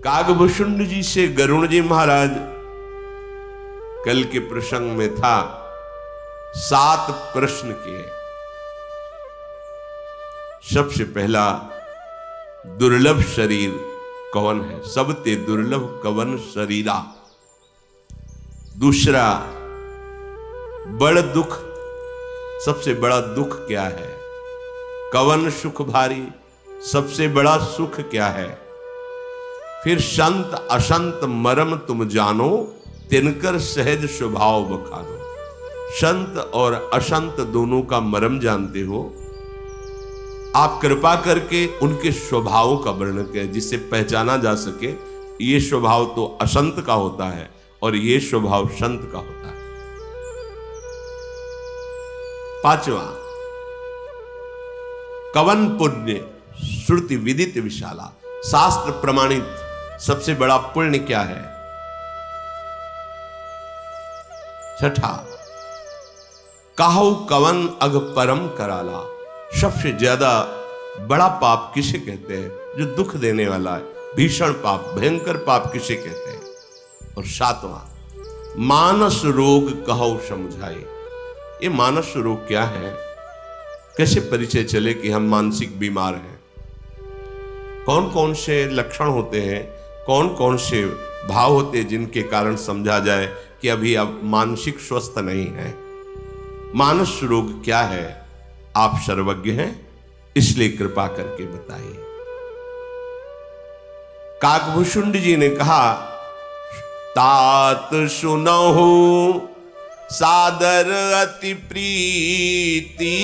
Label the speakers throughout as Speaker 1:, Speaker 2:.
Speaker 1: कागभूषुंड जी से गरुण जी महाराज कल के प्रसंग में था 7 प्रश्न किए। सबसे पहला, दुर्लभ शरीर कौन है? सबते दुर्लभ कवन शरीरा। दूसरा, बड़ दुख, सबसे बड़ा दुख क्या है? कवन सुख भारी, सबसे बड़ा सुख क्या है? फिर संत असंत मरम तुम जानो, तिनकर सहज स्वभाव बखानो। संत और असंत दोनों का मरम जानते हो, आप कृपा करके उनके स्वभावों का वर्णन करें जिससे पहचाना जा सके ये स्वभाव तो असंत का होता है और ये स्वभाव संत का होता है। 5वां, कवन पुण्य श्रुति विदित विशाला। शास्त्र प्रमाणित सबसे बड़ा पुण्य क्या है? 6ठा, काहु कवन अग परम कराला। सबसे ज्यादा बड़ा पाप किसे कहते हैं? जो दुख देने वाला है, भीषण पाप, भयंकर पाप किसे कहते हैं? और 7वां, मानस रोग कहो समझाए। ये मानस रोग क्या है? कैसे परिचय चले कि हम मानसिक बीमार हैं? कौन कौन से लक्षण होते हैं, कौन कौन से भाव होते हैं जिनके कारण समझा जाए कि अभी आप मानसिक स्वस्थ नहीं हैं? मानस रोग क्या है? आप सर्वज्ञ हैं, इसलिए कृपा करके बताइए। काकभूषुंड जी ने कहा, तात सुनहु सादर अति प्रीति,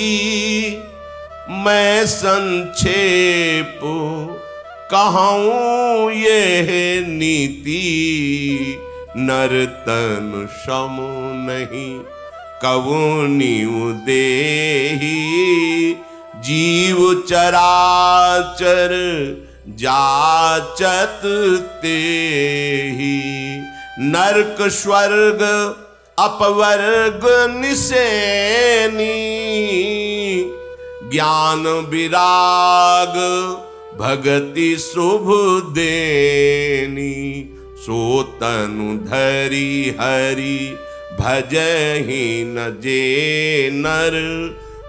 Speaker 1: मैं संक्षेप कहूं ये नीति। नर्तन सम नहीं कवुनिउ देहि, जीव चराचर जाचत तेहि। नरक स्वर्ग अपवर्ग निसेनी, ज्ञान विराग भगति शुभ देनी। सो तनु धरि हरि भजहि न जे नर,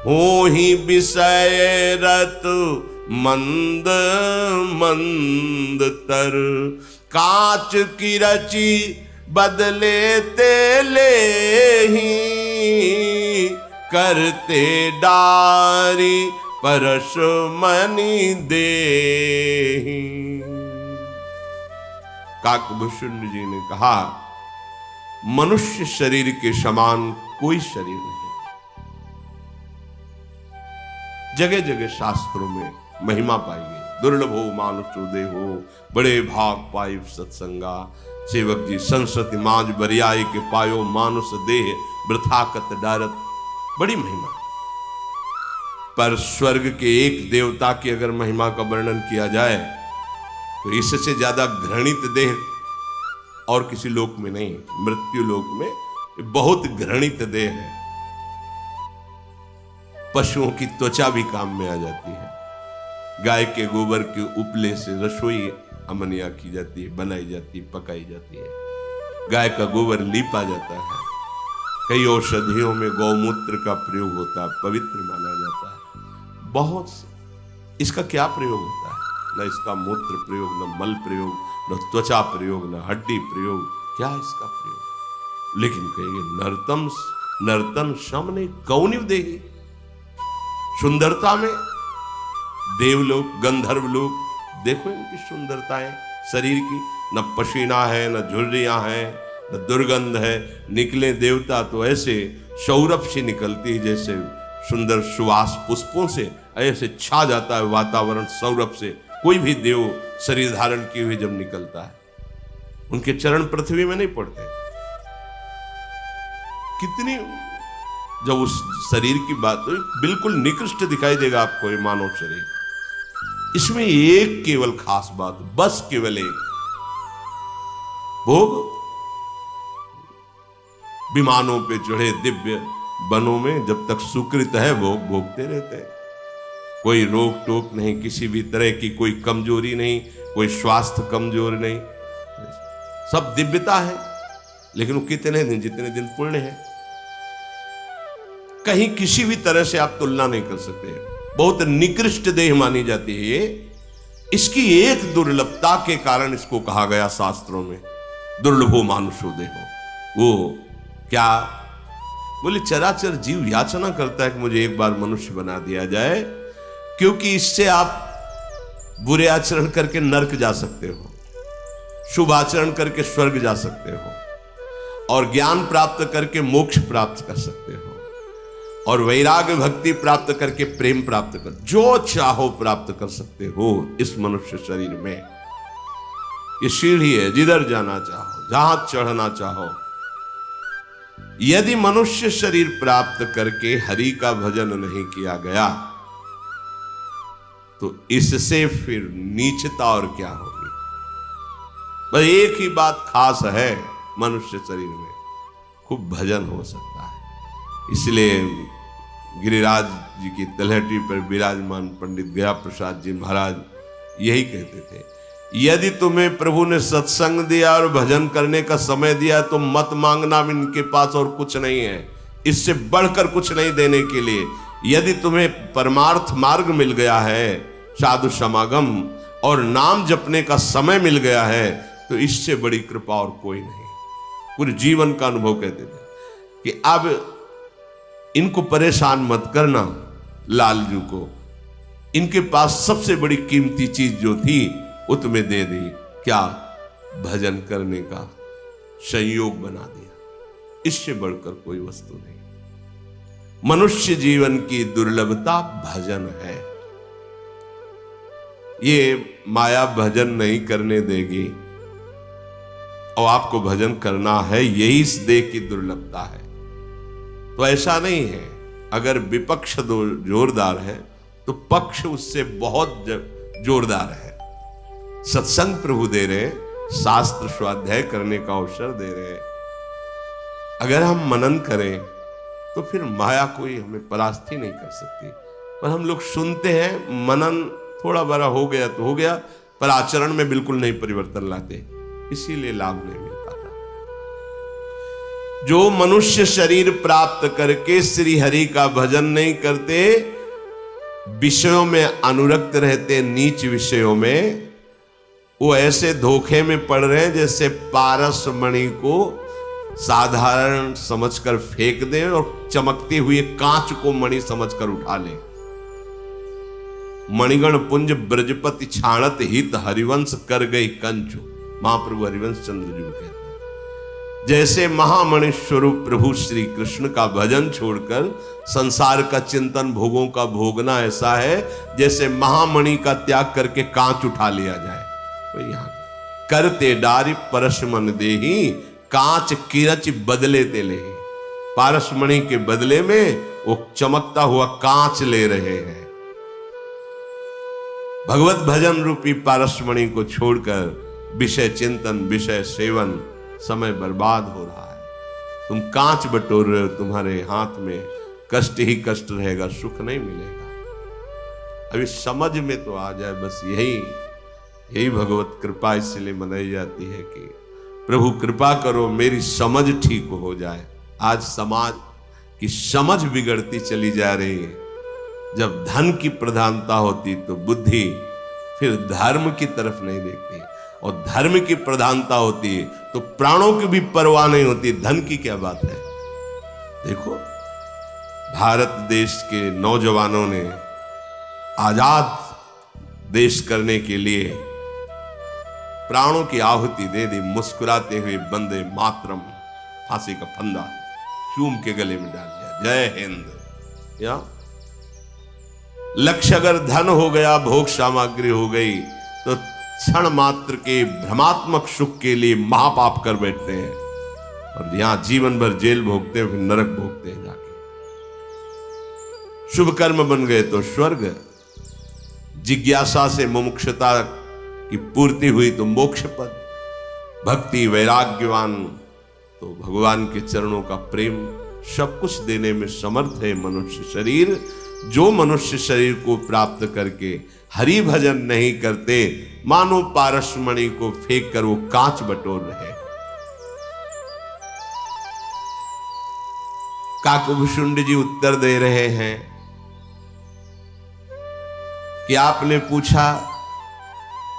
Speaker 1: होहि विषय रत मंद मंद तर। कांच की रची बदले तेले ही, करते डारी परस मनि देहि। काकभूषुंड जी ने कहा, मनुष्य शरीर के समान कोई शरीर नहीं। जगह जगह शास्त्रों में महिमा पाई गई। दुर्लभ हो मानुषो देहो, बड़े भाग पाई सत्संगा। सेवक जी, संसति माज बरियाई के पायो, मानुष देह वृथा कत डारत। बड़ी महिमा। पर स्वर्ग के एक देवता की अगर महिमा का वर्णन किया जाए तो इससे ज्यादा घृणित देह और किसी लोक में नहीं। मृत्यु लोक में बहुत घृणित देह है। पशुओं की त्वचा भी काम में आ जाती है। गाय के गोबर के उपले से रसोई अमनिया की जाती है, बनाई जाती है, पकाई जाती है। गाय का गोबर लीपा जाता है। कई औषधियों में गौमूत्र का प्रयोग होता है, पवित्र माना जाता है। बहुत इसका क्या प्रयोग होता है? न इसका मूत्र प्रयोग, न मल प्रयोग, न त्वचा प्रयोग, न हड्डी प्रयोग। क्या इसका प्रयोग? लेकिन कहेंगे नर्तन सामने कौनिव देहि। सुंदरता में देवलोक, गंधर्व लोक, देखो इनकी सुंदरताएं शरीर की। न पसीना है, न झुर्रियां हैं, न दुर्गंध है। निकले देवता तो ऐसे सौरभ से निकलती है, जैसे सुंदर सुवास पुष्पों से ऐसे छा जाता है वातावरण सौरभ से। कोई भी देव शरीर धारण किए हुए जब निकलता है, उनके चरण पृथ्वी में नहीं पड़ते। कितनी जब उस शरीर की बात हो, बिल्कुल निकृष्ट दिखाई देगा आपको ये मानव शरीर। इसमें एक केवल खास बात, बस केवल एक, भोग। विमानों पे चढ़े दिव्य वनों में जब तक सुकृत है भोग भोगते रहते हैं। कोई रोक टोक नहीं, किसी भी तरह की कोई कमजोरी नहीं, कोई स्वास्थ्य कमजोर नहीं, सब दिव्यता है। लेकिन वो कितने दिन, जितने दिन पुण्य है, कहीं किसी भी तरह से आप तुलना नहीं कर सकते। बहुत निकृष्ट देह मानी जाती है ये। इसकी एक दुर्लभता के कारण इसको कहा गया शास्त्रों में, दुर्लभो मानुषो देहो। वो क्या बोले, चराचर जीव याचना करता है कि मुझे एक बार मनुष्य बना दिया जाए, क्योंकि इससे आप बुरे आचरण करके नरक जा सकते हो, शुभ आचरण करके स्वर्ग जा सकते हो, और ज्ञान प्राप्त करके मोक्ष प्राप्त कर सकते हो, और वैराग्य भक्ति प्राप्त करके प्रेम प्राप्त कर, जो चाहो प्राप्त कर सकते हो इस मनुष्य शरीर में। ये सीढ़ी है, जिधर जाना चाहो, जहां चढ़ना चाहो। यदि मनुष्य शरीर प्राप्त करके हरि का भजन नहीं किया गया तो इससे फिर नीचता और क्या होगी। बस एक ही बात खास है, मनुष्य शरीर में खूब भजन हो सकता है। इसलिए गिरिराज जी की तलहटी पर विराजमान पंडित गया प्रसाद जी महाराज यही कहते थे, यदि तुम्हें प्रभु ने सत्संग दिया और भजन करने का समय दिया तो मत मांगना, इनके पास और कुछ नहीं है, इससे बढ़कर कुछ नहीं देने के लिए। यदि तुम्हें परमार्थ मार्ग मिल गया है, साधु समागम और नाम जपने का समय मिल गया है, तो इससे बड़ी कृपा और कोई नहीं। पूरे जीवन का अनुभव कहते थे कि अब इनको परेशान मत करना, लालजू को, इनके पास सबसे बड़ी कीमती चीज जो थी वो तुम्हें दे दी। क्या? भजन करने का संयोग बना दिया। इससे बढ़कर कोई वस्तु नहीं। मनुष्य जीवन की दुर्लभता भजन है। ये माया भजन नहीं करने देगी, और आपको भजन करना है, यही इस देह की दुर्लभता है। तो ऐसा नहीं है, अगर विपक्ष जोरदार है तो पक्ष उससे बहुत जोरदार है। सत्संग प्रभु दे रहे, शास्त्र स्वाध्याय करने का अवसर दे रहे, अगर हम मनन करें तो फिर माया कोई हमें परास्त ही नहीं कर सकती। पर हम लोग सुनते हैं, मनन थोड़ा बड़ा हो गया तो हो गया, पर आचरण में बिल्कुल नहीं परिवर्तन लाते, इसीलिए लाभ नहीं मिल पाता। जो मनुष्य शरीर प्राप्त करके श्री हरि का भजन नहीं करते, विषयों में अनुरक्त रहते, नीच विषयों में, वो ऐसे धोखे में पड़ रहे हैं जैसे पारस मणि को साधारण समझकर फेंक दें और चमकते हुए कांच को मणि समझकर उठा लें। मणिगण पुंज ब्रजपति छाणत हित हरिवंश कर गई कंचु, महाप्रभु हरिवंश चंद्र जी कहते हैं। जैसे महामणि स्वरूप प्रभु श्री कृष्ण का भजन छोड़कर संसार का चिंतन, भोगों का भोगना ऐसा है जैसे महामणि का त्याग करके कांच उठा लिया जाए। तो यहां करते डारी परसमन देही, कांच किरच बदले ते ले। पारसमणि के बदले में वो चमकता हुआ कांच ले रहे हैं। भगवत भजन रूपी पारसमणि को छोड़कर विषय चिंतन, विषय सेवन, समय बर्बाद हो रहा है। तुम कांच बटोर रहे हो, तुम्हारे हाथ में कष्ट ही कष्ट रहेगा, सुख नहीं मिलेगा। अभी समझ में तो आ जाए, बस यही भगवत कृपा इसलिए मनाई जाती है कि प्रभु कृपा करो मेरी समझ ठीक हो जाए। आज समाज की समझ बिगड़ती चली जा रही है। जब धन की प्रधानता होती तो बुद्धि फिर धर्म की तरफ नहीं देखती, और धर्म की प्रधानता होती तो प्राणों की भी परवाह नहीं होती, धन की क्या बात है। देखो, भारत देश के नौजवानों ने आजाद देश करने के लिए प्राणों की आहुति दे दी। मुस्कुराते हुए वंदे मातरम, फांसी का फंदा चूम के गले में डाल दिया, जय हिंद। या लक्ष्य अगर धन हो गया, भोग सामग्री हो गई, तो क्षण मात्र के भ्रमात्मक सुख के लिए महापाप कर बैठते हैं, और यहां जीवन भर जेल भोगते हैं, फिर नरक भोगते हैं जाके। शुभ कर्म बन गए तो स्वर्ग, जिज्ञासा से मुमुक्षुता की पूर्ति हुई तो मोक्ष पद, भक्ति वैराग्यवान तो भगवान के चरणों का प्रेम, सब कुछ देने में समर्थ है मनुष्य शरीर। जो मनुष्य शरीर को प्राप्त करके हरि भजन नहीं करते, मानो पारसमणि को फेंक कर वो कांच बटोर रहे। काकभुषुंड जी उत्तर दे रहे हैं कि आपने पूछा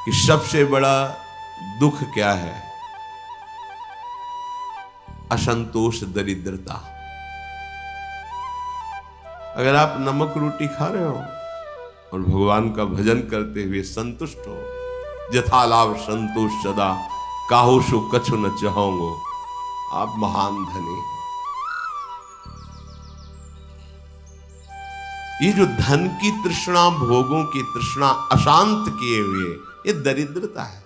Speaker 1: कि सबसे बड़ा दुख क्या है? असंतोष, दरिद्रता। अगर आप नमक रोटी खा रहे हो और भगवान का भजन करते हुए संतुष्ट हो, यथा लाभ संतोष सदा, काहू सो कछु न चाहोगो, आप महान धनी हैं। ये जो धन की तृष्णा, भोगों की तृष्णा अशांत किए हुए, ये दरिद्रता है।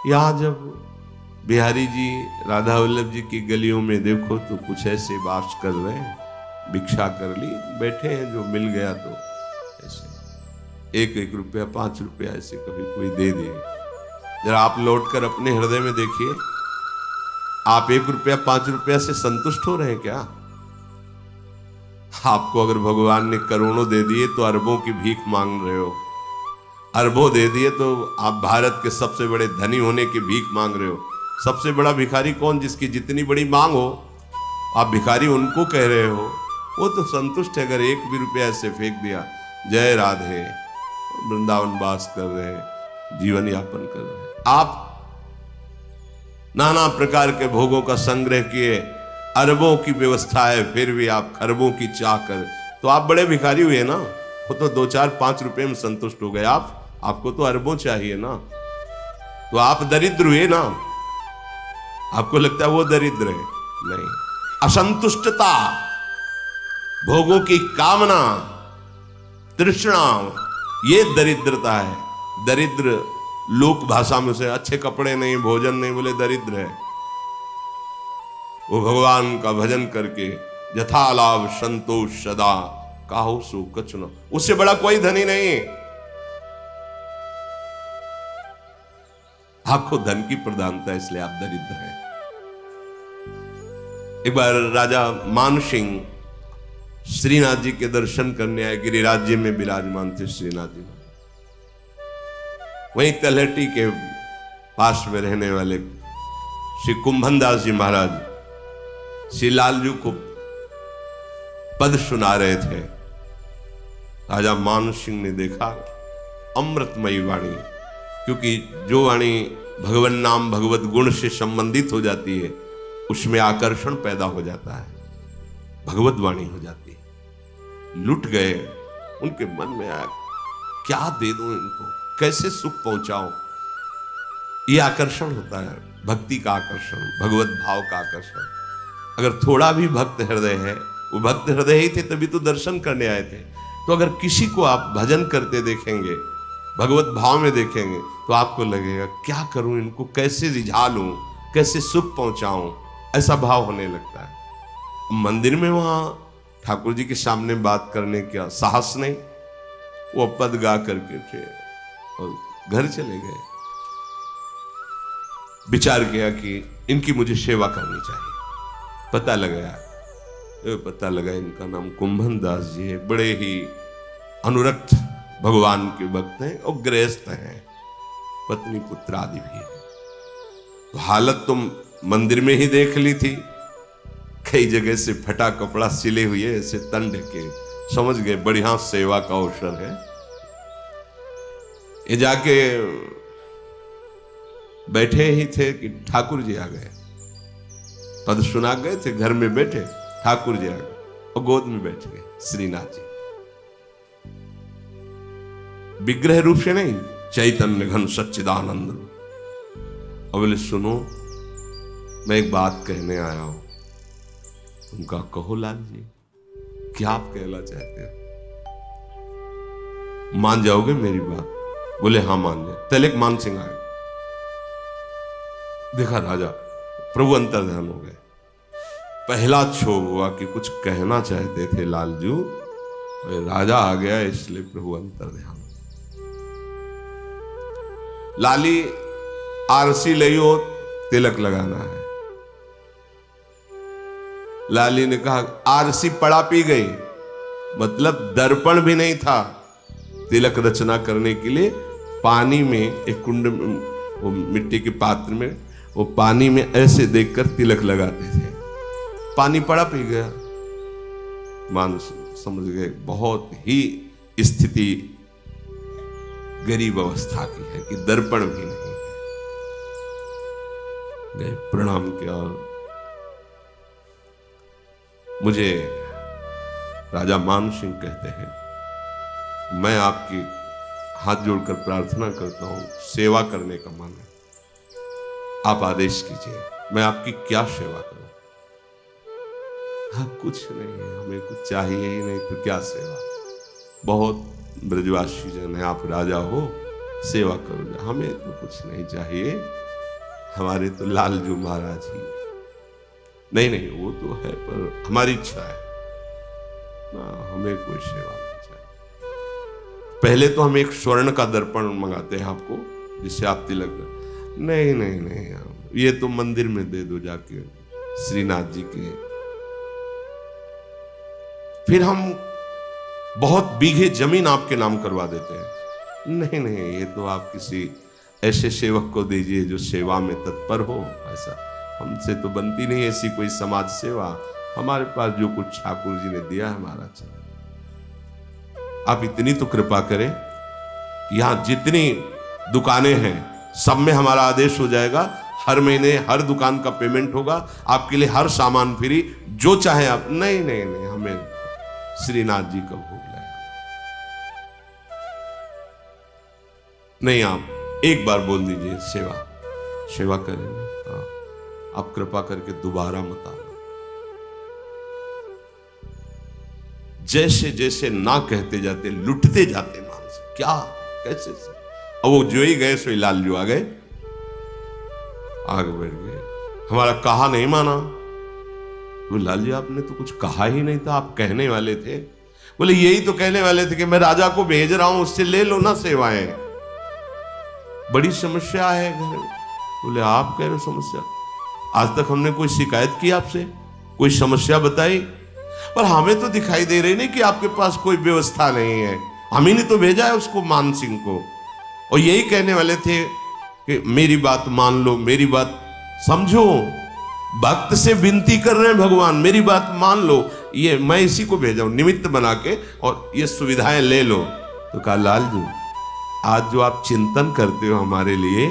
Speaker 1: यहां जब बिहारी जी, राधा वल्लभ जी की गलियों में देखो तो कुछ ऐसे वास कर रहे हैं, भिक्षा कर ली, बैठे हैं, जो मिल गया तो ऐसे 1-1 रुपया, 5 रुपया ऐसे कभी कोई दे दे। जरा आप लौटकर अपने हृदय में देखिए, आप 1 रुपया 5 रुपया से संतुष्ट हो रहे हैं क्या? आपको अगर भगवान ने करोड़ों दे दिए तो अरबों की भीख मांग रहे हो, अरबों दे दिए तो आप भारत के सबसे बड़े धनी होने की भीख मांग रहे हो। सबसे बड़ा भिखारी कौन? जिसकी जितनी बड़ी मांग हो, आप भिखारी उनको कह रहे हो, वो तो संतुष्ट है। अगर 1 भी रुपया ऐसे फेंक दिया, जय राधे, वृंदावन वास कर रहे, जीवन यापन कर रहे। आप नाना प्रकार के भोगों का संग्रह किए, अरबों की व्यवस्था है, फिर भी आप खरबों की चाह कर, तो आप बड़े भिखारी हुए ना। वो तो 2-4-5 रुपए में संतुष्ट हो गए, आपको तो अरबों चाहिए ना, तो आप दरिद्र हुए ना। आपको लगता है वो दरिद्र है? नहीं, असंतुष्टता, भोगों की कामना, तृष्णा, ये दरिद्रता है। दरिद्र लोक भाषा में से अच्छे कपड़े नहीं, भोजन नहीं, बोले दरिद्र है। वो भगवान का भजन करके यथा लाभ संतोष सदा, काहू सो कछु न, उससे बड़ा कोई धनी नहीं। आपको धन की प्रधानता, इसलिए आप दरिद्र हैं। एक बार राजा मानसिंह श्रीनाथ जी के दर्शन करने आए। गिरिराज्य में विराजमान थे श्रीनाथ जी। वहीं तलहटी के पास में रहने वाले श्री कुंभनदास जी महाराज श्री लालजू को पद सुना रहे थे। राजा मानसिंह ने देखा अमृतमयी वाणी, क्योंकि जो वाणी भगवान नाम, भगवत गुण से संबंधित हो जाती है, उसमें आकर्षण पैदा हो जाता है, भगवत वाणी हो जाती है। लुट गए। उनके मन में आया, क्या दे दूं इनको, कैसे सुख पहुंचाऊं। ये आकर्षण होता है, भक्ति का आकर्षण, भगवत भाव का आकर्षण। अगर थोड़ा भी भक्त हृदय है, वो भक्त हृदय ही थे तभी तो दर्शन करने आए थे। तो अगर किसी को आप भजन करते देखेंगे, भगवत भाव में देखेंगे, तो आपको लगेगा क्या करूं इनको, कैसे रिझा लूं, कैसे सुख पहुंचाऊं, ऐसा भाव होने लगता है। मंदिर में वहां ठाकुर जी के सामने बात करने का साहस नहीं, वो पद गा करके थे और घर चले गए। विचार किया कि इनकी मुझे सेवा करनी चाहिए। पता लगा इनका नाम कुंभन दास जी है, बड़े ही अनुरक्त भगवान के भक्त हैं और गृहस्थ हैं, पत्नी पुत्र आदि भी है। तो हालत तो मंदिर में ही देख ली थी, कई जगह से फटा कपड़ा सिले हुए ऐसे तन ढके, समझ गए बढ़िया सेवा का अवसर है। ये जाके बैठे ही थे कि ठाकुर जी आ गए। पद सुना गए थे, घर में बैठे, ठाकुर जी आ गए और गोद में बैठ गए श्रीनाथ जी। विग्रह रूप से नहीं, चैतन्य घन सच्चिदानंद। और बोले सुनो, मैं एक बात कहने आया हूं। उनका कहो लाल जी, क्या आप कहना चाहते हो? मान जाओगे मेरी बात? बोले हाँ मान जाए। तिलक मान सिंह आए, देखा राजा, प्रभु अंतर्ध्यान हो गए। पहला क्षोभ हुआ कि कुछ कहना चाहते थे लालजू, राजा आ गया इसलिए प्रभु अंतर्ध्यान। लाली आरसी लियो, तिलक लगाना है। लाली ने कहा आरसी पड़ा पी गई, मतलब दर्पण भी नहीं था, तिलक रचना करने के लिए पानी में एक कुंड में, वो मिट्टी के पात्र में, वो पानी में ऐसे देखकर तिलक लगाते थे। पानी पड़ा पी गया, मान समझ गए बहुत ही स्थिति गरीब अवस्था की है कि दर्पण भी नहीं है। गए प्रणाम किया। मुझे राजा मान सिंह कहते हैं, मैं आपकी हाथ जोड़कर प्रार्थना करता हूं, सेवा करने का मन है, आप आदेश कीजिए, मैं आपकी क्या सेवा करूं? हाँ, कुछ नहीं, हमें कुछ चाहिए ही नहीं तो क्या सेवा, बहुत ब्रजवासी जन है, आप राजा हो, सेवा करो, हमें तो कुछ नहीं चाहिए, हमारे तो लालजू महाराज ही। नहीं नहीं, वो तो है, पर हमारी इच्छा है ना, हमें कोई सेवा नहीं चाहिए। पहले तो हम एक स्वर्ण का दर्पण मंगाते हैं आपको, जिससे आप तिलक। नहीं नहीं नहीं, ये तो मंदिर में दे दो जाके श्रीनाथ जी के। फिर हम बहुत बीघे जमीन आपके नाम करवा देते हैं। नहीं नहीं, ये तो आप किसी ऐसे सेवक को दीजिए जो सेवा में तत्पर हो। ऐसा हमसे तो बनती नहीं ऐसी कोई समाज सेवा, हमारे पास जो कुछ ठाकुर जी ने दिया है महाराज, आप इतनी तो कृपा करें, यहां जितनी दुकानें हैं सब में हमारा आदेश हो जाएगा, हर महीने हर दुकान का पेमेंट होगा, आपके लिए हर सामान फ्री, जो चाहे आप। नहीं नहीं नहीं, हमें श्रीनाथ जी का भोग लाए। नहीं, आप एक बार बोल दीजिए सेवा करेंगे। हाँ, आप कृपा करके दोबारा मत आना। जैसे जैसे ना कहते जाते लुटते जाते मानस, क्या कैसे से? अब वो जो ही गए सो ही लाल जो आ गए, आगे बढ़ गए, हमारा कहा नहीं माना। वो लाल जी आपने तो कुछ कहा ही नहीं था, आप कहने वाले थे। बोले यही तो कहने वाले थे कि मैं राजा को भेज रहा हूं, उससे ले लो ना सेवाएं, बड़ी समस्या है घर। बोले आप कह रहे हो समस्या? आज तक हमने कोई शिकायत की आपसे, कोई समस्या बताई? पर हमें तो दिखाई दे रही नहीं कि आपके पास कोई व्यवस्था नहीं है। हम ही ने तो भेजा है उसको, मान सिंह को, और यही कहने वाले थे कि मेरी बात मान लो, मेरी बात समझो। भक्त से विनती कर रहे हैं भगवान, मेरी बात मान लो। ये मैं इसी को भेजा हूं निमित्त बना के, और ये सुविधाएं ले लो। तो कहा लाल जी, आज जो आप चिंतन करते हो हमारे लिए,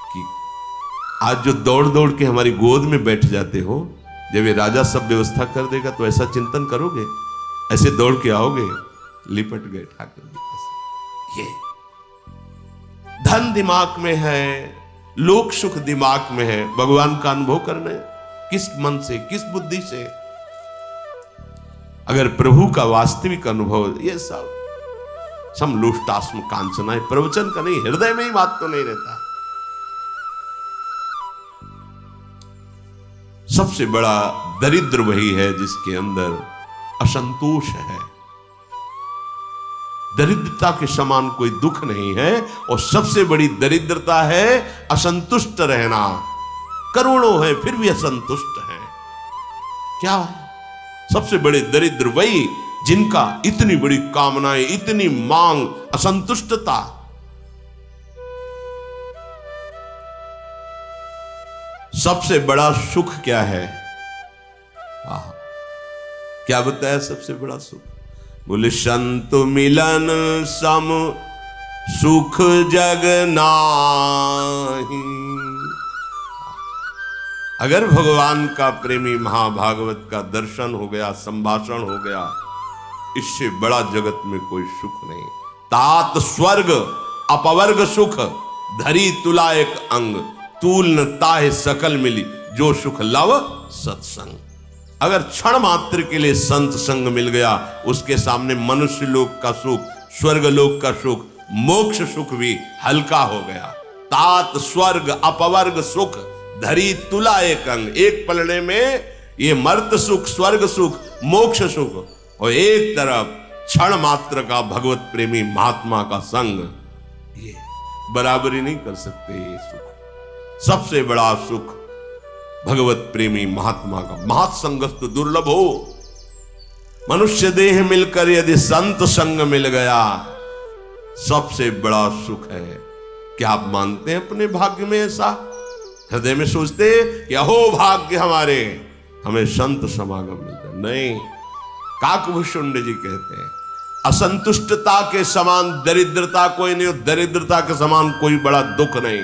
Speaker 1: कि आज जो दौड़ दौड़ के हमारी गोद में बैठ जाते हो, जब ये राजा सब व्यवस्था कर देगा तो ऐसा चिंतन करोगे, ऐसे दौड़ के आओगे? लिपट गए ठाकुर जी पास। ये धन दिमाग में है, लोक सुख दिमाग में है, भगवान का अनुभव करना है किस मन से, किस बुद्धि से? अगर प्रभु का वास्तविक अनुभव, ये सब समलोष्टास्म कांचना है, प्रवचन का नहीं, हृदय में ही बात तो नहीं रहता। सबसे बड़ा दरिद्र वही है जिसके अंदर असंतोष है। दरिद्रता के समान कोई दुख नहीं है, और सबसे बड़ी दरिद्रता है असंतुष्ट रहना। करोड़ों है फिर भी असंतुष्ट है। क्या सबसे बड़े दरिद्र वही जिनका इतनी बड़ी कामनाएं, इतनी मांग, असंतुष्टता। सबसे बड़ा सुख क्या है? क्या बताया सबसे बड़ा सुख? बोले संत मिलन सम सुख जग नाही। अगर भगवान का प्रेमी महाभागवत का दर्शन हो गया, संभाषण हो गया, इससे बड़ा जगत में कोई सुख नहीं। तात स्वर्ग अपवर्ग सुख, धरी तुला एक अंग, तूल न ताहे सकल मिली, जो सुख लव सत्संग। अगर क्षण मात्र के लिए संत संग मिल गया, उसके सामने मनुष्य लोक का सुख, स्वर्ग लोक का सुख, मोक्ष सुख भी हल्का हो गया। तात स्वर्ग अपवर्ग सुख, धरी तुला एक अंग। एक पलड़े में ये मर्त सुख, स्वर्ग सुख, मोक्ष सुख, और एक तरफ क्षण मात्र का भगवत प्रेमी महात्मा का संग, ये बराबरी नहीं कर सकते। ये सुख सबसे बड़ा सुख भगवत प्रेमी महात्मा का। महात्संगस्तु दुर्लभ हो। मनुष्य देह मिलकर यदि संत संग मिल गया सबसे बड़ा सुख है। क्या आप मानते हैं अपने भाग्य में ऐसा? हृदय में सोचते कि अहो भाग्य हमारे, हमें संत समागम मिलता? नहीं, काकभूषुंड जी कहते हैं असंतुष्टता के समान दरिद्रता कोई नहीं, और दरिद्रता के समान कोई बड़ा दुख नहीं।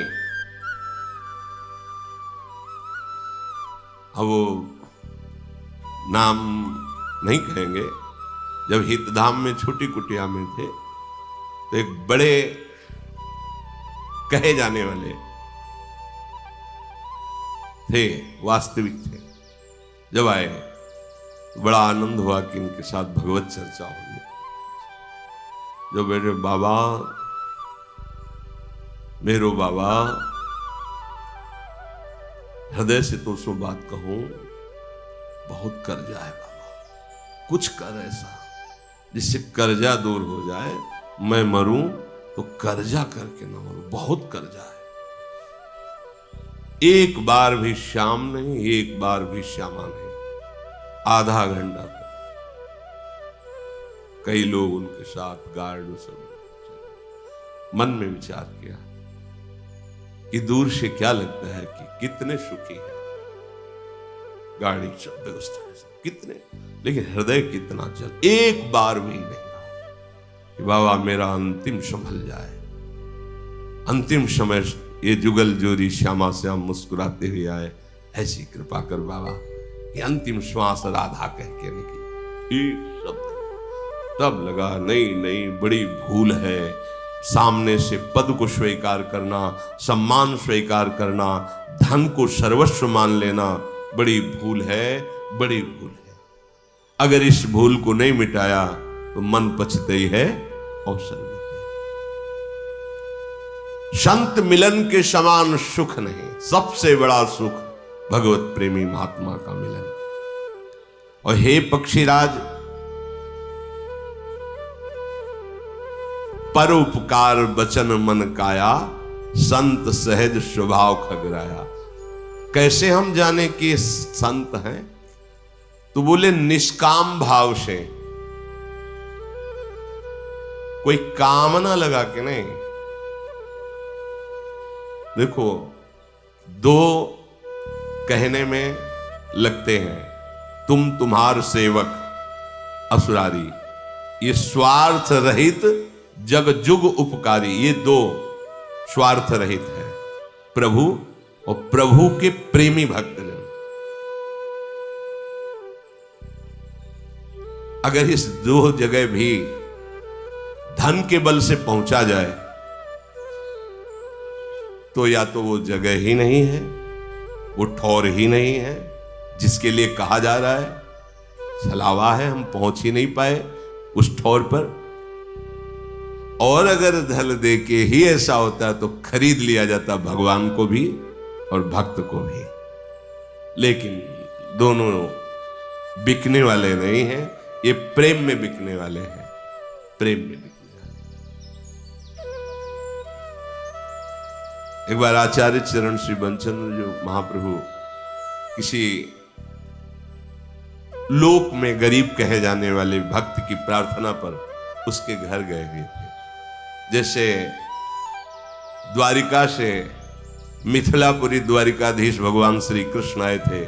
Speaker 1: अब वो नाम नहीं कहेंगे। जब हितधाम में छोटी कुटिया में थे तो एक बड़े कहे जाने वाले थे, वास्तविक थे। जब आए बड़ा आनंद हुआ कि इनके साथ भगवत चर्चा होगी। जो मेरे बाबा, मेरो बाबा, हृदय से तो उसमें बात कहूं, बहुत कर्जा है बाबा, कुछ कर ऐसा जिससे कर्जा दूर हो जाए। मैं मरूं तो कर्जा करके ना मरूं, बहुत कर्जा है। एक बार भी शाम नहीं, एक बार भी श्यामा नहीं, आधा घंटा तक कई लोग उनके साथ गार्ड सब। मन में विचार किया कि दूर से क्या लगता है कि कितने सुखी है, गाड़ी सब व्यवस्था कितने, लेकिन हृदय कितना जल। एक बार भी नहीं कि बाबा मेरा अंतिम संभल जाए, अंतिम समय ये जुगल जोरी श्यामा श्याम मुस्कुराते हुए आए, ऐसी कृपा कर बाबा। ये अंतिम श्वास राधा कह के निकली, एक शब्द। तब लगा नहीं नहीं, बड़ी भूल है सामने से पद को स्वीकार करना, सम्मान स्वीकार करना, धन को सर्वस्व मान लेना, बड़ी भूल है, बड़ी भूल है। अगर इस भूल को नहीं मिटाया तो मन पछताई है अवसर भी। संत मिलन के समान सुख नहीं, सबसे बड़ा सुख भगवत प्रेमी महात्मा का मिलन। और हे पक्षीराज, परोपकार बचन मन काया, संत सहज स्वभाव खगराया। कैसे हम जाने कि संत हैं? तो बोले निष्काम भाव से, कोई कामना लगा के नहीं। देखो, दो कहने में लगते हैं, तुम तुम्हार सेवक असुरारी, ये स्वार्थ रहित जग जुग उपकारी। ये दो स्वार्थ रहित है, प्रभु और प्रभु के प्रेमी भक्तजन। अगर इस दो जगह भी धन के बल से पहुंचा जाए तो या तो वो जगह ही नहीं है, वो ठौर ही नहीं है जिसके लिए कहा जा रहा है, छलावा है, हम पहुंच ही नहीं पाए उस ठौर पर। और अगर धन दे के ही ऐसा होता तो खरीद लिया जाता भगवान को भी और भक्त को भी। लेकिन दोनों बिकने वाले नहीं हैं, ये प्रेम में बिकने वाले हैं, प्रेम में बिकने वाले। एक बार आचार्य चरण श्री बंचंद्र जो महाप्रभु किसी लोक में गरीब कहे जाने वाले भक्त की प्रार्थना पर उसके घर गए हुए थे। जैसे द्वारिका से मिथिलापुरी द्वारिकाधीश भगवान श्री कृष्ण आए थे,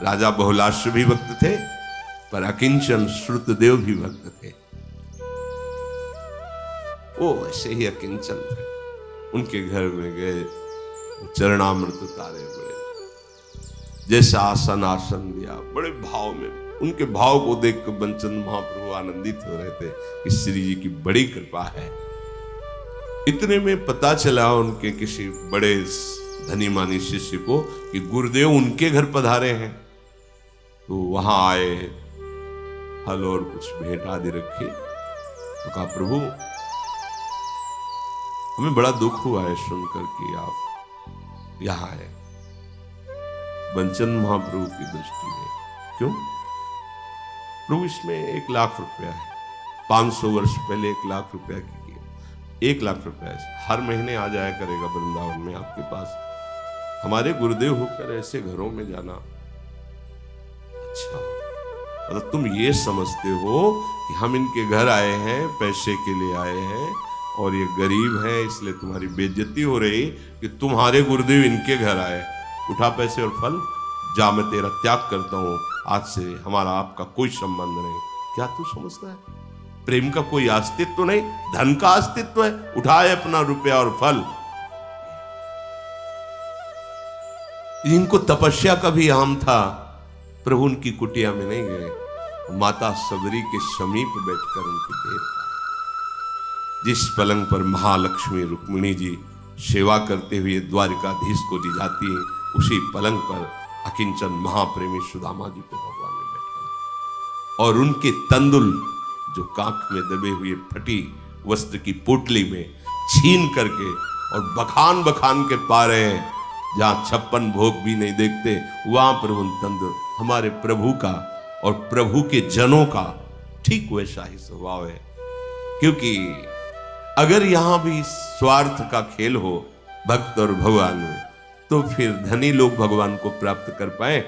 Speaker 1: राजा बहुलाश्व भी भक्त थे पर अकिंचन श्रुतदेव भी भक्त थे। वो ऐसे ही अकिंचन थे, उनके घर में गए, चरणामृत उतारे, बड़े जैसा आसन दिया, बड़े भाव में। उनके भाव को देखकर बंचन महाप्रभु आनंदित हो रहे थे कि श्री जी की बड़ी कृपा है। इतने में पता चला उनके किसी बड़े धनी मानी शिष्य को कि गुरुदेव उनके घर पधारे हैं। तो वहां आए, फल और कुछ भेंट आदि रखे। तो कहा प्रभु हमें बड़ा दुख हुआ है सुनकर कि आप यहां आए। बंचन महाप्रभु की दृष्टि में क्यों? प्रभु इसमें 1 लाख रुपया है, 500 वर्ष पहले 1 लाख रुपया की 1 लाख रुपया हर महीने आ जाया करेगा वृंदावन में आपके पास। हमारे गुरुदेव होकर ऐसे घरों में जाना, अच्छा मतलब तुम ये समझते हो कि हम इनके घर आए हैं, पैसे के लिए आए हैं, और ये गरीब है इसलिए तुम्हारी बेइज्जती हो रही कि तुम्हारे गुरुदेव इनके घर आए, उठा पैसे और फल, जा मैं तेरा त्याग करता हूं, आज से हमारा आपका कोई संबंध नहीं। क्या तू समझता है प्रेम का कोई अस्तित्व नहीं, धन का अस्तित्व है, उठाए अपना रुपया और फल। इनको तपस्या का भी आम था, प्रभु उनकी कुटिया में नहीं गए, माता सबरी के समीप बैठकर उनकी देर पाई। जिस पलंग पर महालक्ष्मी रुक्मिणी जी सेवा करते हुए द्वारिकाधीश को ली जाती है, उसी पलंग पर अकिंचन महाप्रेमी सुदामा जी को भगवान ने बैठाया और उनके तंदुल जो कांख में दबे हुए फटी वस्त्र की पोटली में छीन करके और बखान बखान के पा रहे हैं, जहां 56 भोग भी नहीं देखते, वहां पर उन तंदुल हमारे प्रभु का और प्रभु के जनों का ठीक वैसा ही स्वभाव है। क्योंकि अगर यहां भी स्वार्थ का खेल हो भक्त और भगवान में, तो फिर धनी लोग भगवान को प्राप्त कर पाए,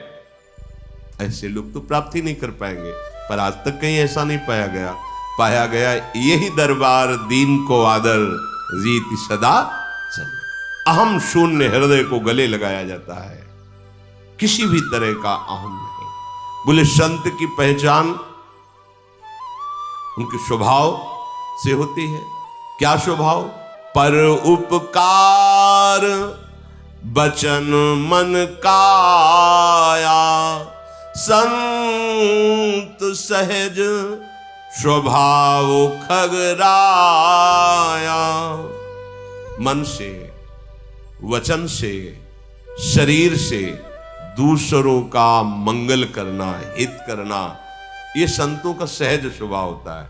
Speaker 1: ऐसे लोग तो प्राप्त ही नहीं कर पाएंगे। पर आज तक कहीं ऐसा नहीं पाया गया यही दरबार दीन को आदर, रीति सदा चले। अहम शून्य हृदय को गले लगाया जाता है, किसी भी तरह का अहम नहीं। बोले संत की पहचान उनके स्वभाव से होती है। क्या स्वभाव? पर उपकार बचन मन काया, संत सहज स्वभाव खगराया। मन से, वचन से, शरीर से दूसरों का मंगल करना, हित करना, ये संतों का सहज स्वभाव होता है।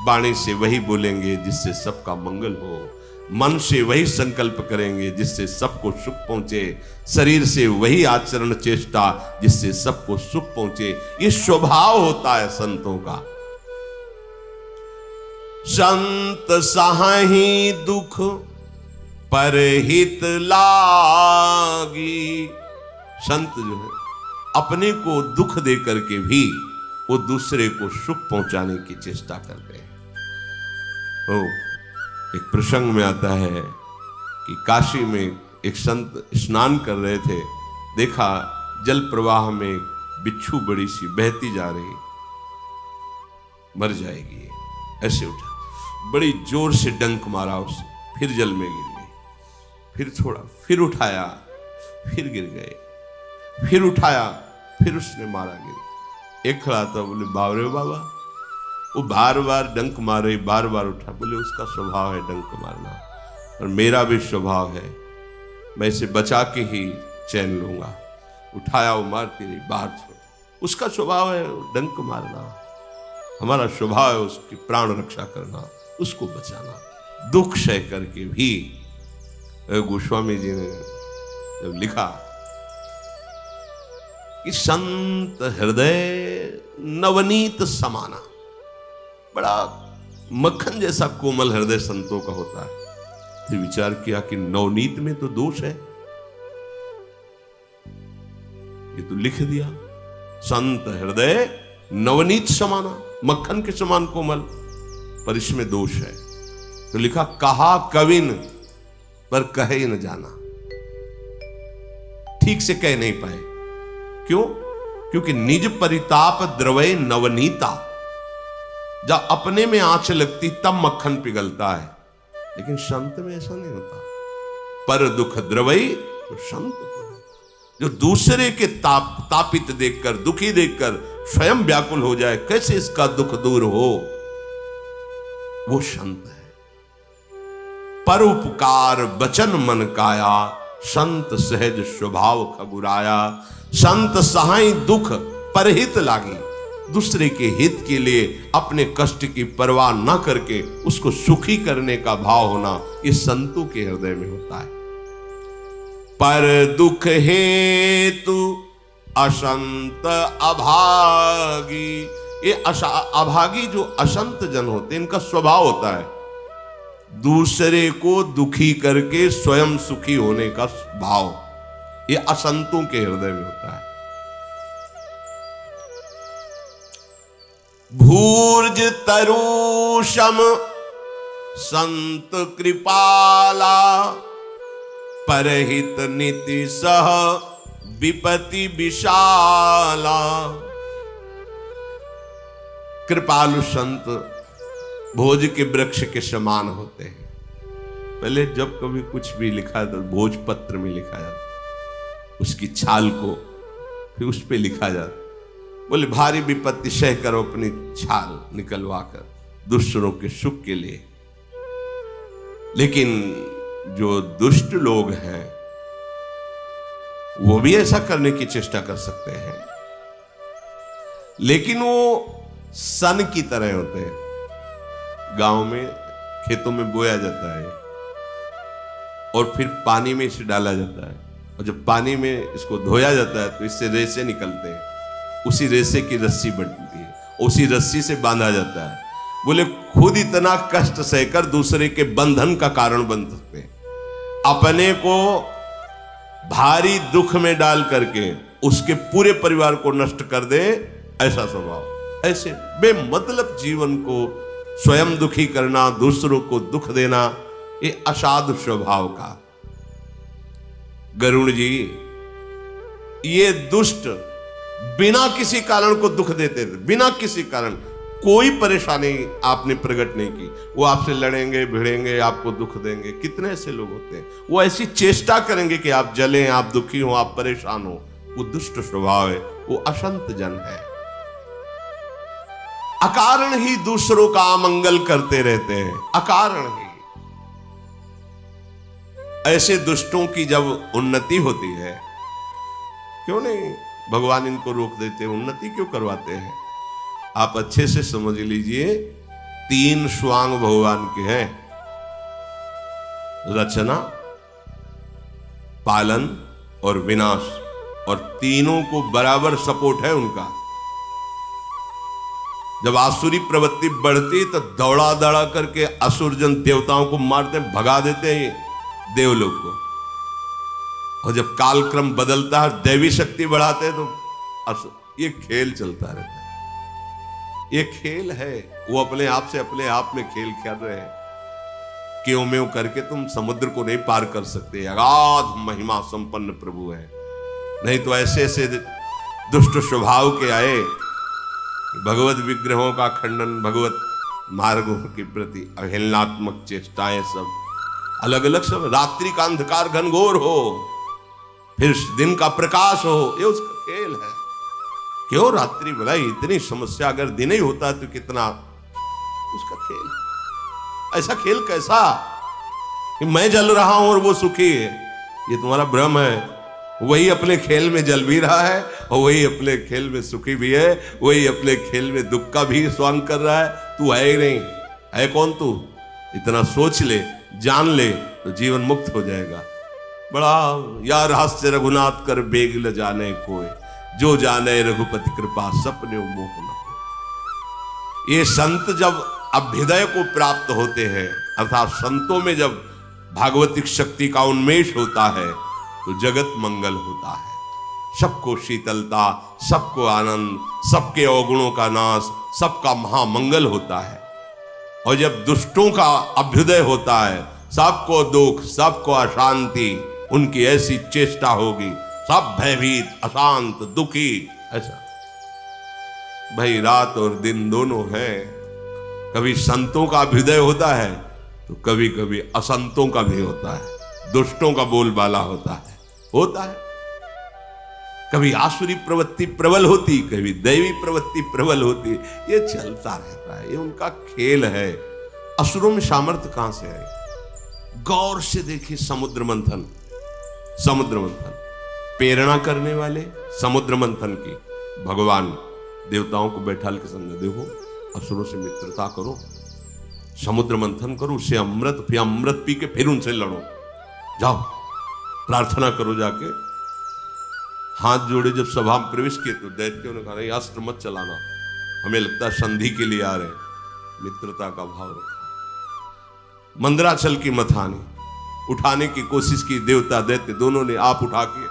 Speaker 1: वाणी से वही बोलेंगे जिससे सबका मंगल हो, मन से वही संकल्प करेंगे जिससे सबको सुख पहुंचे, शरीर से वही आचरण चेष्टा जिससे सबको सुख पहुंचे। ये स्वभाव होता है संतों का। संत साहि दुख पर हित लागी। संत जो है अपने को दुख दे करके भी वो दूसरे को सुख पहुंचाने की चेष्टा करते हैं। एक प्रसंग में आता है कि काशी में एक संत स्नान कर रहे थे, देखा जल प्रवाह में बिच्छू बड़ी सी बहती जा रही, मर जाएगी, ऐसे उठा, बड़ी जोर से डंक मारा उसे, फिर जल में गिर गई, फिर छोड़ा, फिर उठाया, फिर गिर गए, फिर उठाया, फिर उसने मारा, गिर। एक खड़ा था, बोले बावरे बाबा, वो बार बार डंक मारे, बार बार उठा। बोले उसका स्वभाव है डंक मारना, और मेरा भी स्वभाव है, मैं इसे बचा के ही चैन लूंगा। उठाया, वो मारती रही, बाहर छोड़। उसका स्वभाव है डंक मारना, हमारा स्वभाव है उसकी प्राण रक्षा करना, उसको बचाना। दुख सह करके भी गोस्वामी जी ने जब लिखा कि संत हृदय नवनीत समाना, बड़ा मक्खन जैसा कोमल हृदय संतों का होता है। फिर विचार किया कि नवनीत में तो दोष है, ये तो लिख दिया संत हृदय नवनीत समाना, मक्खन के समान कोमल, पर इसमें दोष है। तो लिखा कहा कविन पर कहे न जाना, ठीक से कह नहीं पाए। क्यों? क्योंकि निज परिताप द्रवय नवनीता, जब अपने में आंच लगती तब मक्खन पिघलता है, लेकिन संत में ऐसा नहीं होता। पर दुख द्रवई तो संत, जो दूसरे के तापित देखकर, दुखी देखकर स्वयं व्याकुल हो जाए, कैसे इसका दुख दूर हो, वो संत है। पर उपकार वचन मन काया, संत सहज स्वभाव खगुराया। संत सहाय दुख परहित लागी, दूसरे के हित के लिए अपने कष्ट की परवाह न करके उसको सुखी करने का भाव होना, ये संतों के हृदय में होता है। पर दुख हेतु असंत अभागी, ये अभागी जो असंत जन होते हैं, इनका स्वभाव होता है दूसरे को दुखी करके स्वयं सुखी होने का भाव, ये असंतों के हृदय में होता है। भूर्ज तरुषम संत कृपाला, परहित नीति सह विपत्ति विशाला। कृपालु संत भोज के वृक्ष के समान होते हैं। पहले जब कभी कुछ भी लिखा तो भोजपत्र में लिखा जाता, उसकी छाल को फिर उस पे लिखा जाता। बोले भारी विपत्ति सह करो अपनी छाल निकलवा कर दूसरों के सुख के लिए। लेकिन जो दुष्ट लोग हैं वो भी ऐसा करने की चेष्टा कर सकते हैं, लेकिन वो सन की तरह होते हैं। गांव में खेतों में बोया जाता है और फिर पानी में इसे डाला जाता है, और जब पानी में इसको धोया जाता है तो इससे रेसे निकलते हैं। उसी रेसे की रस्सी बनती है, उसी रस्सी से बांधा जाता है। बोले खुद इतना कष्ट सहकर दूसरे के बंधन का कारण बन सकते हैं। अपने को भारी दुख में डाल करके उसके पूरे परिवार को नष्ट कर दे, ऐसा स्वभाव। ऐसे बेमतलब जीवन को स्वयं दुखी करना, दूसरों को दुख देना, ये असाधु स्वभाव का। गरुड़ जी ये दुष्ट बिना किसी कारण को दुख देते थे, बिना किसी कारण। कोई परेशानी आपने प्रकट नहीं की, वो आपसे लड़ेंगे भिड़ेंगे, आपको दुख देंगे। कितने ऐसे लोग होते हैं, वो ऐसी चेष्टा करेंगे कि आप जलें, आप दुखी हो, आप परेशान हो। वो दुष्ट स्वभाव है, वो असंत जन है। अकारण ही दूसरों का अमंगल करते रहते हैं, अकारण ही। ऐसे दुष्टों की जब उन्नति होती है, क्यों नहीं भगवान इनको रोक देते हैं, उन्नति क्यों करवाते हैं? आप अच्छे से समझ लीजिए, 3 स्वांग भगवान के हैं, रचना, पालन और विनाश, और तीनों को बराबर सपोर्ट है उनका। जब आसुरी प्रवृत्ति बढ़ती तो दौड़ा दौड़ा करके असुर जन देवताओं को मारते, भगा देते हैं देवलोक को। और जब कालक्रम बदलता है, दैवी शक्ति बढ़ाते हैं, तो ये खेल चलता रहता है। ये खेल है, वो अपने आप से अपने आप में खेल खेल रहे हैं। क्यों म्यों करके तुम समुद्र को नहीं पार कर सकते। अगाध महिमा संपन्न प्रभु है। नहीं तो ऐसे ऐसे दुष्ट स्वभाव के आए, भगवत विग्रहों का खंडन, भगवत मार्गों के प्रति अवहेलनात्मक चेष्टाएं, सब अलग अलग, सब। रात्रि का अंधकार घनघोर हो, फिर दिन का प्रकाश हो, ये उसका खेल है। क्यों रात्रि भलाई इतनी समस्या, अगर दिन ही होता तो कितना उसका खेल। ऐसा खेल कैसा कि मैं जल रहा हूं और वो सुखी है? ये तुम्हारा भ्रम है। वही अपने खेल में जल भी रहा है और वही अपने खेल में सुखी भी है, वही अपने खेल में दुख का भी स्वांग कर रहा है। तू है ही नहीं, है कौन तू? इतना सोच ले, जान ले तो जीवन मुक्त हो जाएगा। बड़ा या रहस्य रघुनाथ कर बेग ल जाने कोई, जो जाने रघुपति कृपा सपने मोह न हो। ये संत जब अभ्युदय को प्राप्त होते हैं, अर्थात संतों में जब भागवतिक शक्ति का उन्मेष होता है, तो जगत मंगल होता है। सबको शीतलता, सबको आनंद, सबके अवगुणों का नाश, सबका महामंगल होता है। और जब दुष्टों का अभ्युदय होता है, सबको दुख, सबको अशांति, उनकी ऐसी चेष्टा होगी, सब भयभीत, अशांत, दुखी। ऐसा भाई रात और दिन दोनों है। कभी संतों का अभ्युदय होता है तो कभी कभी असंतों का भी होता है, दुष्टों का बोलबाला होता है। कभी आसुरी प्रवृत्ति प्रबल होती, कभी दैवी प्रवृत्ति प्रबल होती। ये चलता रहता है, ये उनका खेल है। असुरों में सामर्थ्य कहां से है? गौर से देखिए, समुद्र मंथन, समुद्र मंथन, प्रेरणा करने वाले समुद्र मंथन की भगवान देवताओं को बैठाल के समझा, देखो असुरों से मित्रता करो, समुद्र मंथन करो, उससे अमृत, फिर अमृत पी के फिर उनसे लड़ो, जाओ प्रार्थना करो। जाके हाथ जोड़े जब सभा में प्रवेश किए तो दैत्यों ने कहा, नहीं अस्त्र मत चलाना, हमें लगता है संधि के लिए आ रहे हैं। मित्रता का भाव रखा। मंदराचल की मथानी उठाने की कोशिश की, देवता दैत्य दोनों ने, आप उठा के।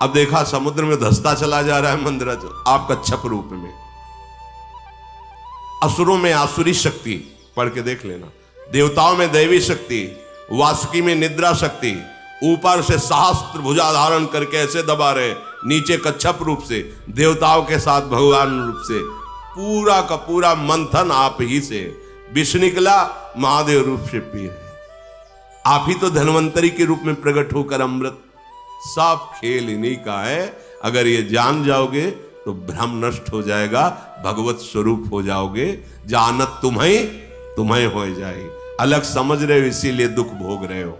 Speaker 1: अब देखा समुद्र में धंसता चला जा रहा है मंदराचल, आप कच्छप रूप में। असुरों में आसुरी शक्ति पढ़ के देख लेना। देवताओं में दैवी शक्ति, वासुकी में निद्रा शक्ति, ऊपर से सहस्त्र भुजा धारण करके ऐसे दबा रहे, नीचे कच्छप रूप से देवताओं के साथ भगवान रूप से, पूरा का पूरा मंथन आप ही से, विष निकला महादेव रूप से पी रहे। आप ही तो धन्वंतरी के रूप में प्रकट होकर अमृत, सब खेल इन्हीं का है। अगर ये जान जाओगे तो भ्रम नष्ट हो जाएगा, भगवत स्वरूप हो जाओगे। जानत तुम्हें हो जाएगी। अलग समझ रहे हो इसीलिए दुख भोग रहे हो।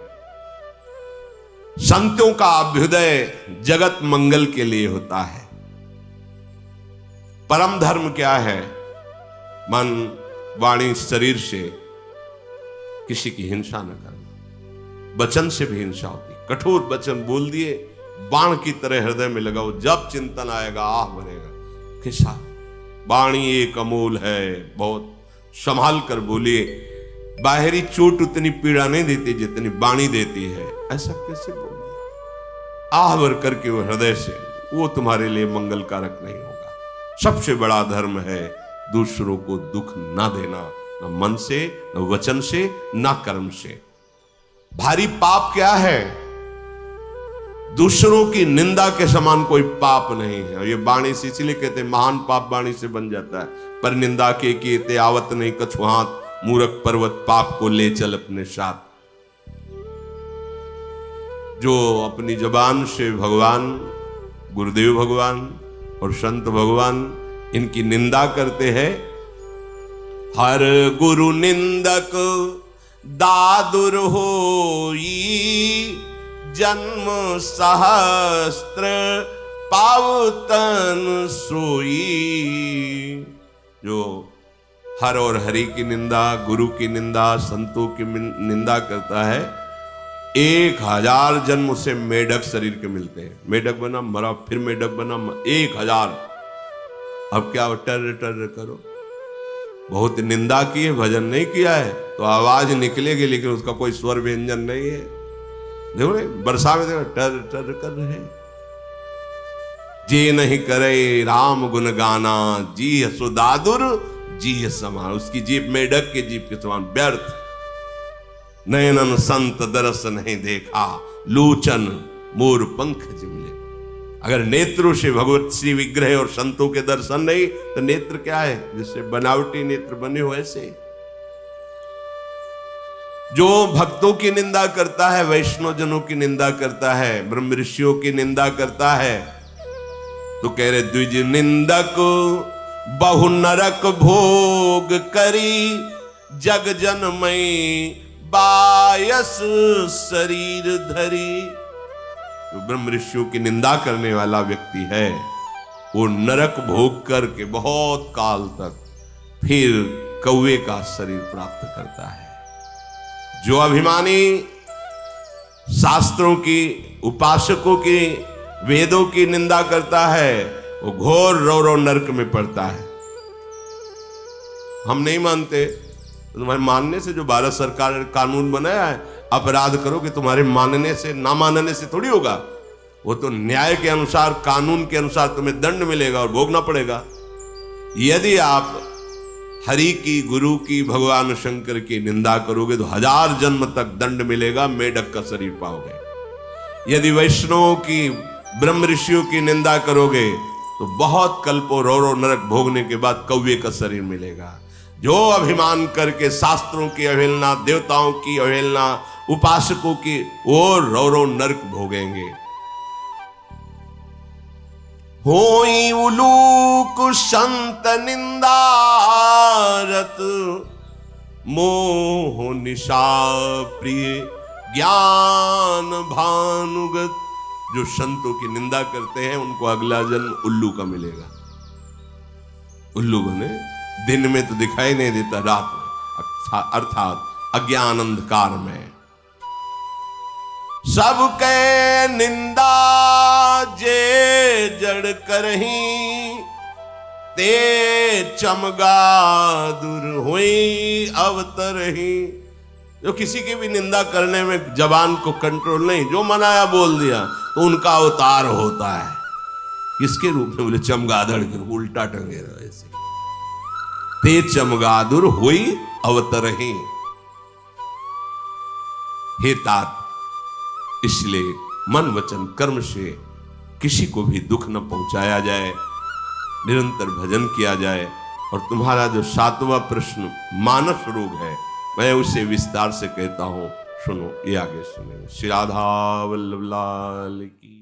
Speaker 1: संतों का अभ्युदय जगत मंगल के लिए होता है। परम धर्म क्या है? मन वाणी शरीर से किसी की हिंसा न करना। वचन से भी हिंसा होती, कठोर वचन बोल दिए, बाण की तरह हृदय में लगाओ, जब चिंतन आएगा आह बनेगा। किसा वाणी एक अमोल है, बहुत संभाल कर बोलिए। बाहरी चोट उतनी पीड़ा नहीं देती जितनी वाणी देती है। ऐसा कैसे बोल दिया? आह भर करके वो हृदय से, वो तुम्हारे लिए मंगल कारक नहीं होगा। सबसे बड़ा धर्म है दूसरों को दुख ना देना, न मन से, न वचन से, न कर्म से। भारी पाप क्या है? दूसरों की निंदा के समान कोई पाप नहीं है। ये वाणी से इसलिए कहते हैं महान पाप वाणी से बन जाता है। पर निंदा के कीते आवत नहीं कछु हाथ, मूर्ख पर्वत पाप को ले चल अपने साथ। जो अपनी जबान से भगवान, गुरुदेव भगवान और संत भगवान इनकी निंदा करते हैं, हर गुरु निंदक दादुर होई, जन्म सहस्त्र पावतन सोई। जो हर और हरि की निंदा, गुरु की निंदा, संतों की निंदा करता है, 1000 जन्म उसे मेढक शरीर के मिलते हैं। मेढक बना, मरा, फिर मेढक बना, 1000। अब क्या टर टर करो? बहुत निंदा की है, भजन नहीं किया है तो आवाज निकलेगी, लेकिन उसका कोई स्वर व्यंजन नहीं है। देखो बरसा में देखो टर टर कर रहे। जे नहीं करे राम गुण गाना, जी हसो दादुर जी समान। उसकी जीप मेढक की जीप के समान व्यर्थ। नयनन संत दरस नहीं देखा, लोचन मोर पंख जिमले। अगर नेत्रों से भगवत श्री विग्रह और संतों के दर्शन नहीं तो नेत्र क्या है? जिससे बनावटी नेत्र बने हो ऐसे। जो भक्तों की निंदा करता है, वैष्णव जनों की निंदा करता है, ब्रह्म ऋषियों की निंदा करता है, तो कह रहे द्विज निंदक बहु नरक भोग करी, जग जनमय बायस शरीर धरी। जो ब्रह्म ऋषियों की निंदा करने वाला व्यक्ति है वो नरक भोग करके बहुत काल तक फिर कौवे का शरीर प्राप्त करता है। जो अभिमानी शास्त्रों की, उपासकों की, वेदों की निंदा करता है वो घोर रौरव नरक में पड़ता है। हम नहीं मानते, तुम्हारे मानने से जो भारत सरकार ने कानून बनाया है, अपराध करो कि तुम्हारे मानने से, ना मानने से थोड़ी होगा। वो तो न्याय के अनुसार, कानून के अनुसार तुम्हें दंड मिलेगा और भोगना पड़ेगा। यदि आप हरि की, गुरु की, भगवान शंकर की निंदा करोगे तो 1000 जन्म तक दंड मिलेगा, मेढक का शरीर पाओगे। यदि वैष्णवों की, ब्रह्म ऋषियों की निंदा करोगे तो बहुत कल्पों रौरव नरक भोगने के बाद कौवे का शरीर मिलेगा। जो अभिमान करके शास्त्रों की अवहेलना, देवताओं की अवहेलना, उपासकों की, वो रौरव नरक भोगेंगे। होई उलूक संत निंदारत, मोह निशा प्रिय ज्ञान भानुगत। जो संतों की निंदा करते हैं उनको अगला जन्म उल्लू का मिलेगा। उल्लू बने, दिन में तो दिखाई नहीं देता, रात में, अर्थात अज्ञान अंधकार में। सबके निंदा जे जड़ करही, ते चमगा दूर हुई अवतरही। जो किसी की भी निंदा करने में जबान को कंट्रोल नहीं, जो मनाया बोल दिया तो उनका अवतार होता है। किसके रूप में? बोले चमगादड़ के, उल्टा टंगे रहो ऐसे। ते चमगादुर होई अवतरहे। हे तात, इसलिए मन वचन कर्म से किसी को भी दुख न पहुंचाया जाए, निरंतर भजन किया जाए। और तुम्हारा जो 7वां प्रश्न मानस रोग है, मैं उसे विस्तार से कहता हूं, सुनो, ये आगे सुने। श्री राधा वल्लभ लाल की।